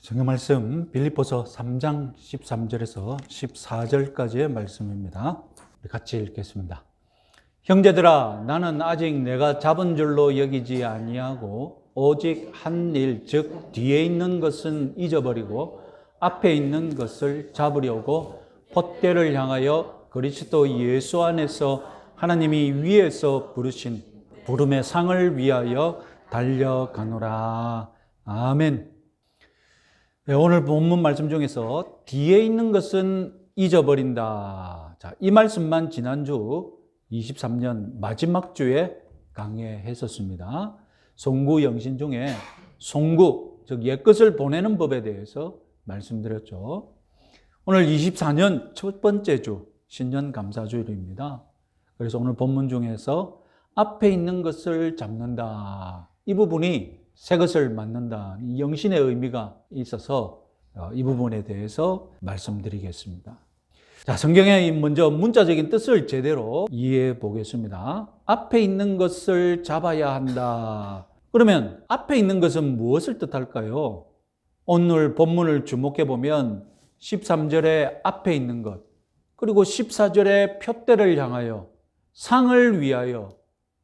성경 말씀 빌립보서 3장 13절에서 14절까지의 말씀입니다. 같이 읽겠습니다. 형제들아, 나는 아직 내가 잡은 줄로 여기지 아니하고 오직 한 일, 즉 뒤에 있는 것은 잊어버리고 앞에 있는 것을 잡으려고 폿대를 향하여 그리스도 예수 안에서 하나님이 위에서 부르신 부름의 상을 위하여 달려가노라. 아멘. 네, 오늘 본문 말씀 중에서 뒤에 있는 것은 잊어버린다. 자, 이 말씀만 지난주 23년 마지막 주에 강해했었습니다. 송구 영신 중에 송구, 즉 옛것을 보내는 법에 대해서 말씀드렸죠. 오늘 24년 첫 번째 주, 신년 감사주일입니다. 그래서 오늘 본문 중에서 앞에 있는 것을 잡는다. 이 부분이 새 것을 맡는다. 이 영신의 의미가 있어서 이 부분에 대해서 말씀드리겠습니다. 자, 성경의 먼저 문자적인 뜻을 제대로 이해해 보겠습니다. 앞에 있는 것을 잡아야 한다. 그러면 앞에 있는 것은 무엇을 뜻할까요? 오늘 본문을 주목해 보면 13절에 앞에 있는 것, 그리고 14절에 푯대를 향하여, 상을 위하여,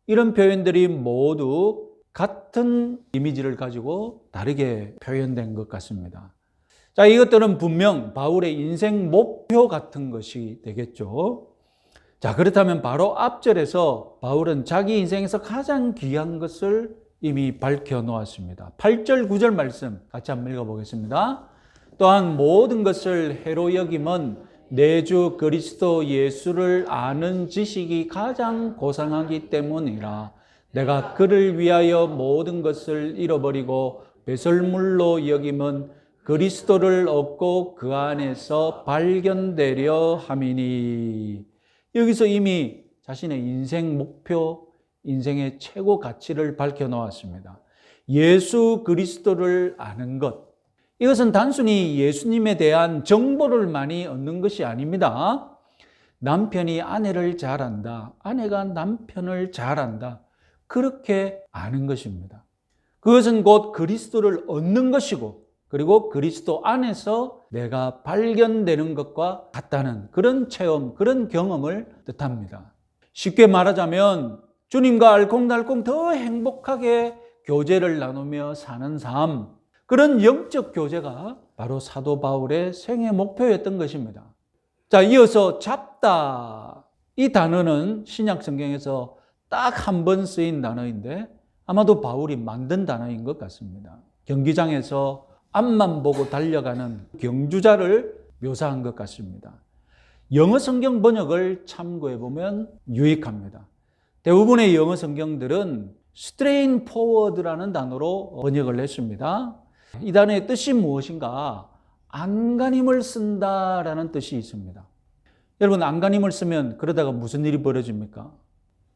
이런 표현들이 모두 같은 이미지를 가지고 다르게 표현된 것 같습니다. 자, 이것들은 분명 바울의 인생 목표 같은 것이 되겠죠. 자, 그렇다면 바로 앞절에서 바울은 자기 인생에서 가장 귀한 것을 이미 밝혀 놓았습니다. 8절, 9절 말씀 같이 한번 읽어보겠습니다. 또한 모든 것을 해로 여김은 내 주 그리스도 예수를 아는 지식이 가장 고상하기 때문이라. 내가 그를 위하여 모든 것을 잃어버리고 배설물로 여김은 그리스도를 얻고 그 안에서 발견되려 함이니. 여기서 이미 자신의 인생 목표, 인생의 최고 가치를 밝혀 놓았습니다. 예수 그리스도를 아는 것. 이것은 단순히 예수님에 대한 정보를 많이 얻는 것이 아닙니다. 남편이 아내를 잘 안다. 아내가 남편을 잘 안다. 그렇게 아는 것입니다. 그것은 곧 그리스도를 얻는 것이고, 그리고 그리스도 안에서 내가 발견되는 것과 같다는 그런 체험, 그런 경험을 뜻합니다. 쉽게 말하자면 주님과 알콩달콩 더 행복하게 교제를 나누며 사는 삶, 그런 영적 교제가 바로 사도 바울의 생애 목표였던 것입니다. 자, 이어서 잡다. 이 단어는 신약 성경에서 딱 한 번 쓰인 단어인데 아마도 바울이 만든 단어인 것 같습니다. 경기장에서 앞만 보고 달려가는 경주자를 묘사한 것 같습니다. 영어 성경 번역을 참고해 보면 유익합니다. 대부분의 영어 성경들은 straightforward라는 단어로 번역을 했습니다. 이 단어의 뜻이 무엇인가? 안간힘을 쓴다라는 뜻이 있습니다. 여러분, 안간힘을 쓰면 그러다가 무슨 일이 벌어집니까?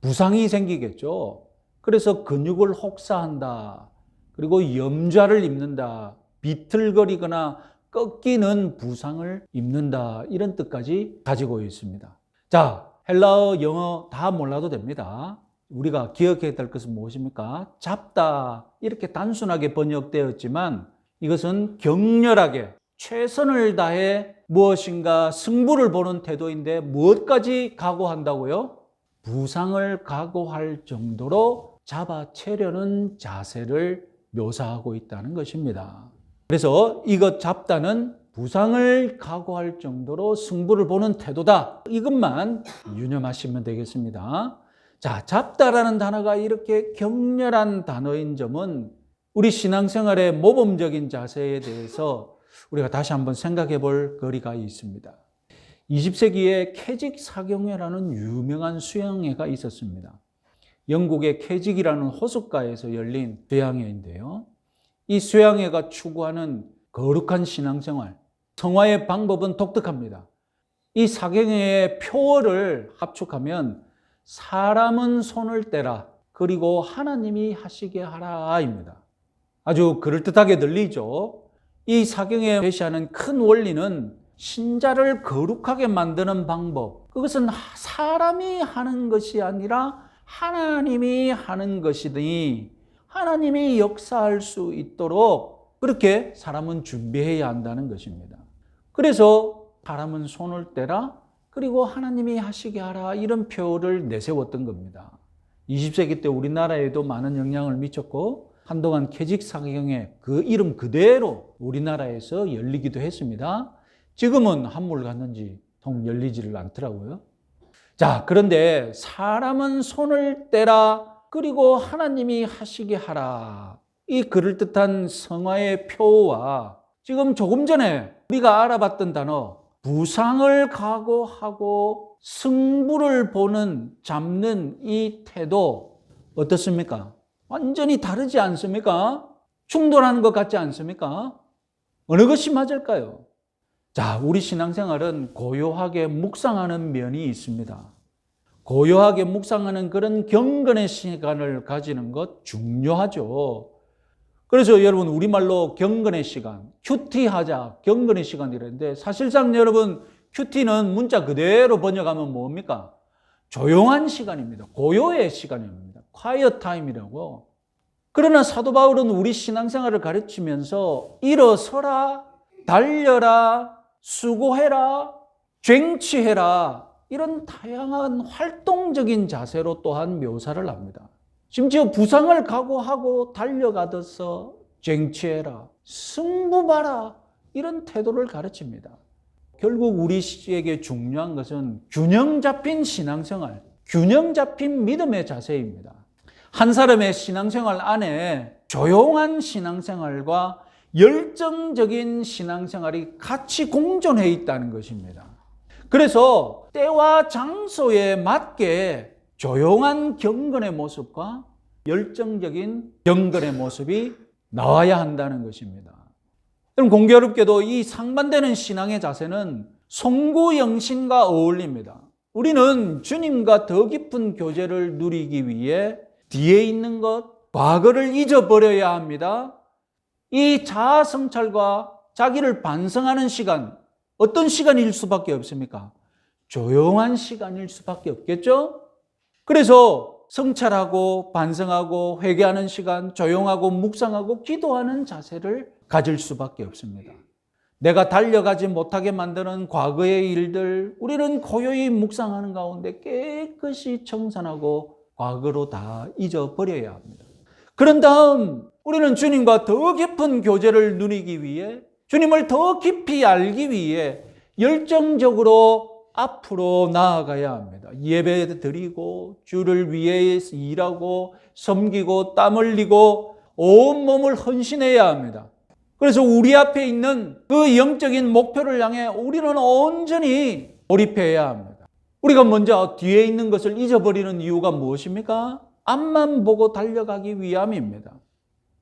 부상이 생기겠죠. 그래서 근육을 혹사한다. 그리고 염좌를 입는다. 비틀거리거나 꺾이는 부상을 입는다. 이런 뜻까지 가지고 있습니다. 자, 헬라어, 영어 다 몰라도 됩니다. 우리가 기억해야 될 것은 무엇입니까? 잡다. 이렇게 단순하게 번역되었지만 이것은 격렬하게 최선을 다해 무엇인가 승부를 보는 태도인데 무엇까지 각오한다고요? 부상을 각오할 정도로 잡아채려는 자세를 묘사하고 있다는 것입니다. 그래서 이것 잡다는 부상을 각오할 정도로 승부를 보는 태도다. 이것만 유념하시면 되겠습니다. 자, 잡다라는 단어가 이렇게 격렬한 단어인 점은 우리 신앙생활의 모범적인 자세에 대해서 우리가 다시 한번 생각해 볼 거리가 있습니다. 20세기에 캐직 사경회라는 유명한 수양회가 있었습니다. 영국의 캐직이라는 호숫가에서 열린 수양회인데요. 이 수양회가 추구하는 거룩한 신앙생활, 성화의 방법은 독특합니다. 이 사경회의 표어를 합축하면 사람은 손을 떼라, 그리고 하나님이 하시게 하라입니다. 아주 그럴듯하게 들리죠. 이 사경에 제시하는 큰 원리는 신자를 거룩하게 만드는 방법, 그것은 사람이 하는 것이 아니라 하나님이 하는 것이니 하나님이 역사할 수 있도록 그렇게 사람은 준비해야 한다는 것입니다. 그래서 사람은 손을 떼라, 그리고 하나님이 하시게 하라, 이런 표를 내세웠던 겁니다. 20세기 때 우리나라에도 많은 영향을 미쳤고 한동안 퇴직사경회 그 이름 그대로 우리나라에서 열리기도 했습니다. 지금은 한물 갔는지 통 열리지를 않더라고요. 자, 그런데 사람은 손을 떼라, 그리고 하나님이 하시게 하라, 이 그럴듯한 성화의 표와 지금 조금 전에 우리가 알아봤던 단어 부상을 각오하고 승부를 보는, 잡는 이 태도 어떻습니까? 완전히 다르지 않습니까? 충돌하는 것 같지 않습니까? 어느 것이 맞을까요? 자, 우리 신앙생활은 고요하게 묵상하는 면이 있습니다. 고요하게 묵상하는 그런 경건의 시간을 가지는 것 중요하죠. 그래서 여러분 우리말로 경건의 시간, 큐티하자, 경건의 시간이라는데 사실상 여러분 큐티는 문자 그대로 번역하면 뭡니까? 조용한 시간입니다. 고요의 시간입니다. quiet time이라고. 그러나 사도 바울은 우리 신앙생활을 가르치면서 일어서라, 달려라, 수고해라, 쟁취해라, 이런 다양한 활동적인 자세로 또한 묘사를 합니다. 심지어 부상을 각오하고 달려가듯서 쟁취해라, 승부봐라, 이런 태도를 가르칩니다. 결국 우리에게 중요한 것은 균형 잡힌 신앙생활, 균형 잡힌 믿음의 자세입니다. 한 사람의 신앙생활 안에 조용한 신앙생활과 열정적인 신앙생활이 같이 공존해 있다는 것입니다. 그래서 때와 장소에 맞게 조용한 경건의 모습과 열정적인 경건의 모습이 나와야 한다는 것입니다. 그럼 공교롭게도 이 상반되는 신앙의 자세는 송구영신과 어울립니다. 우리는 주님과 더 깊은 교제를 누리기 위해 뒤에 있는 것, 과거를 잊어버려야 합니다. 이 자아 성찰과 자기를 반성하는 시간, 어떤 시간일 수밖에 없습니까? 조용한 시간일 수밖에 없겠죠? 그래서 성찰하고 반성하고 회개하는 시간, 조용하고 묵상하고 기도하는 자세를 가질 수밖에 없습니다. 내가 달려가지 못하게 만드는 과거의 일들, 우리는 고요히 묵상하는 가운데 깨끗이 청산하고 과거로 다 잊어버려야 합니다. 그런 다음 우리는 주님과 더 깊은 교제를 누리기 위해, 주님을 더 깊이 알기 위해 열정적으로 앞으로 나아가야 합니다. 예배 드리고 주를 위해 일하고 섬기고 땀 흘리고 온몸을 헌신해야 합니다. 그래서 우리 앞에 있는 그 영적인 목표를 향해 우리는 온전히 몰입해야 합니다. 우리가 먼저 뒤에 있는 것을 잊어버리는 이유가 무엇입니까? 앞만 보고 달려가기 위함입니다.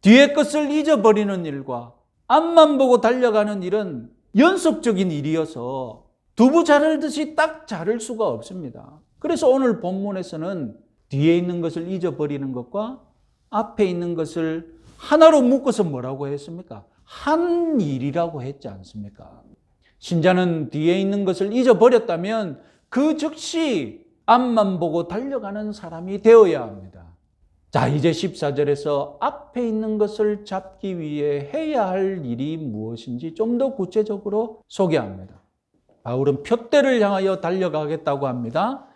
뒤에 것을 잊어버리는 일과 앞만 보고 달려가는 일은 연속적인 일이어서 두부 자르듯이 딱 자를 수가 없습니다. 그래서 오늘 본문에서는 뒤에 있는 것을 잊어버리는 것과 앞에 있는 것을 하나로 묶어서 뭐라고 했습니까? 한 일이라고 했지 않습니까? 신자는 뒤에 있는 것을 잊어버렸다면 그 즉시 앞만 보고 달려가는 사람이 되어야 합니다. 자, 이제 14절에서 앞에 있는 것을 잡기 위해 해야 할 일이 무엇인지 좀 더 구체적으로 소개합니다. 바울은 표대를 향하여 달려가겠다고 합니다.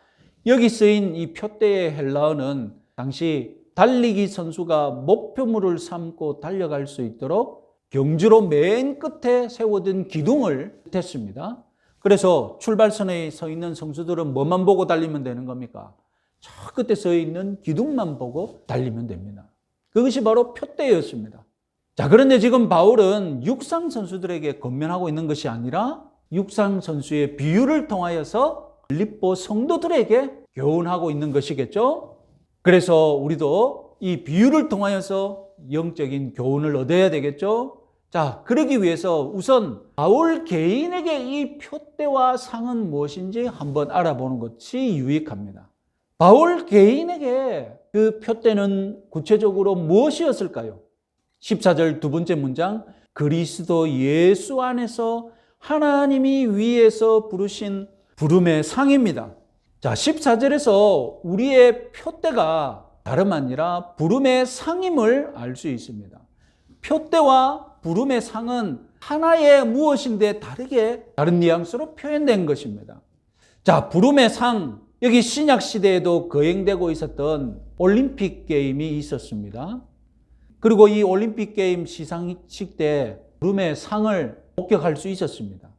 여기 쓰인 이 표대의 헬라어는 당시 달리기 선수가 목표물을 삼고 달려갈 수 있도록 경주로 맨 끝에 세워둔 기둥을 뜻했습니다. 그래서 출발선에 서 있는 선수들은 뭐만 보고 달리면 되는 겁니까? 저 끝에 서 있는 기둥만 보고 달리면 됩니다. 그것이 바로 표대였습니다. 자, 그런데 지금 바울은 육상 선수들에게 권면하고 있는 것이 아니라 육상 선수의 비유를 통하여서 빌립보 성도들에게 교훈하고 있는 것이겠죠? 그래서 우리도 이 비유를 통하여서 영적인 교훈을 얻어야 되겠죠? 자, 그러기 위해서 우선 바울 개인에게 이 표대와 상은 무엇인지 한번 알아보는 것이 유익합니다. 바울 개인에게 그 표대는 구체적으로 무엇이었을까요? 14절 두 번째 문장, 그리스도 예수 안에서 하나님이 위에서 부르신 부름의 상입니다. 자, 14절에서 우리의 표대가 다름 아니라 부름의 상임을 알 수 있습니다. 표대와 부름의 상은 하나의 무엇인데 다르게 다른 뉘앙스로 표현된 것입니다. 자, 부름의 상, 여기 신약 시대에도 거행되고 있었던 올림픽 게임이 있었습니다. 그리고 이 올림픽 게임 시상식 때 부름의 상을 목격할 수 있었습니다.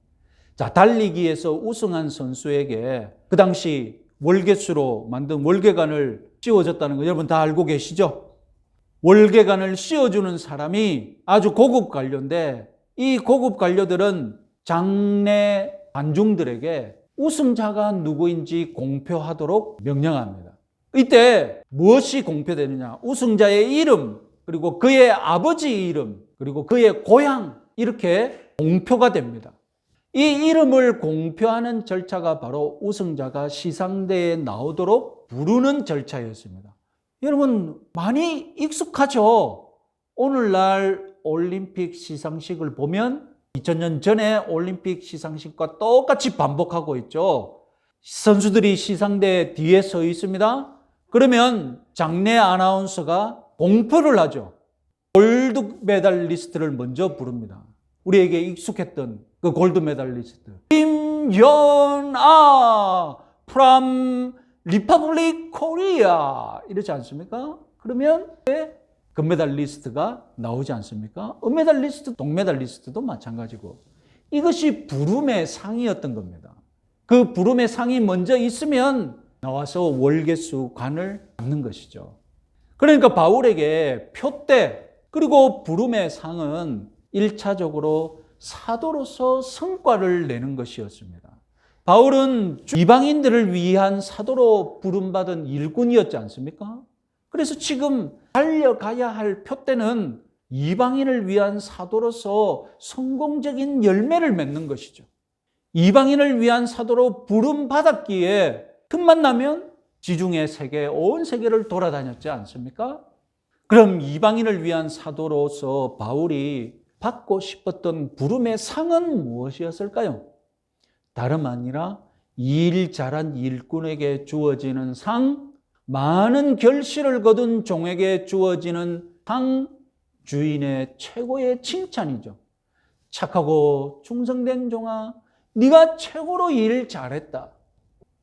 자, 달리기에서 우승한 선수에게 그 당시 월계수로 만든 월계관을 씌워줬다는 거 여러분 다 알고 계시죠? 월계관을 씌워주는 사람이 아주 고급 관료인데 이 고급 관료들은 장내 관중들에게 우승자가 누구인지 공표하도록 명령합니다. 이때 무엇이 공표되느냐? 우승자의 이름, 그리고 그의 아버지 이름, 그리고 그의 고향, 이렇게 공표가 됩니다. 이 이름을 공표하는 절차가 바로 우승자가 시상대에 나오도록 부르는 절차였습니다. 여러분 많이 익숙하죠? 오늘날 올림픽 시상식을 보면 2000년 전에 올림픽 시상식과 똑같이 반복하고 있죠. 선수들이 시상대 뒤에 서 있습니다. 그러면 장내 아나운서가 공표를 하죠. 골드 메달리스트를 먼저 부릅니다. 우리에게 익숙했던 그 골드 메달리스트. 김연아 from Republic Korea 이러지 않습니까? 그러면 금메달리스트가 나오지 않습니까? 은메달리스트, 동메달리스트도 마찬가지고 이것이 부름의 상이었던 겁니다. 그 부름의 상이 먼저 있으면 나와서 월계수 관을 받는 것이죠. 그러니까 바울에게 표대 그리고 부름의 상은 1차적으로 사도로서 성과를 내는 것이었습니다. 바울은 이방인들을 위한 사도로 부름받은 일꾼이었지 않습니까? 그래서 지금 달려가야 할 표대는 이방인을 위한 사도로서 성공적인 열매를 맺는 것이죠. 이방인을 위한 사도로 부름받았기에 틈만 나면 지중해 세계, 온 세계를 돌아다녔지 않습니까? 그럼 이방인을 위한 사도로서 바울이 받고 싶었던 부름의 상은 무엇이었을까요? 다름 아니라 일 잘한 일꾼에게 주어지는 상, 많은 결실을 거둔 종에게 주어지는 상, 주인의 최고의 칭찬이죠. 착하고 충성된 종아, 네가 최고로 일 잘했다.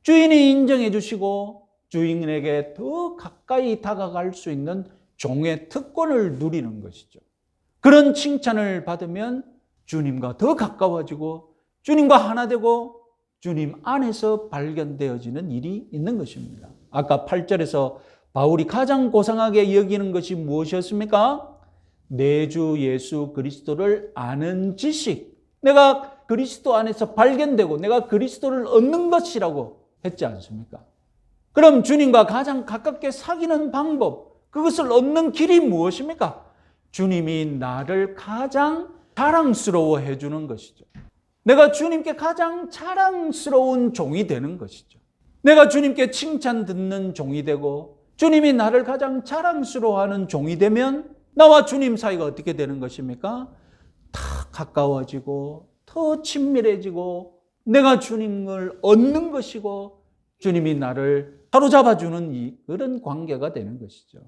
주인이 인정해 주시고 주인에게 더 가까이 다가갈 수 있는 종의 특권을 누리는 것이죠. 그런 칭찬을 받으면 주님과 더 가까워지고 주님과 하나 되고 주님 안에서 발견되어지는 일이 있는 것입니다. 아까 8절에서 바울이 가장 고상하게 여기는 것이 무엇이었습니까? 내 주 예수 그리스도를 아는 지식. 내가 그리스도 안에서 발견되고 내가 그리스도를 얻는 것이라고 했지 않습니까? 그럼 주님과 가장 가깝게 사귀는 방법, 그것을 얻는 길이 무엇입니까? 주님이 나를 가장 자랑스러워해 주는 것이죠. 내가 주님께 가장 자랑스러운 종이 되는 것이죠. 내가 주님께 칭찬 듣는 종이 되고 주님이 나를 가장 자랑스러워하는 종이 되면 나와 주님 사이가 어떻게 되는 것입니까? 더 가까워지고 더 친밀해지고 내가 주님을 얻는 것이고 주님이 나를 사로잡아주는 그런 관계가 되는 것이죠.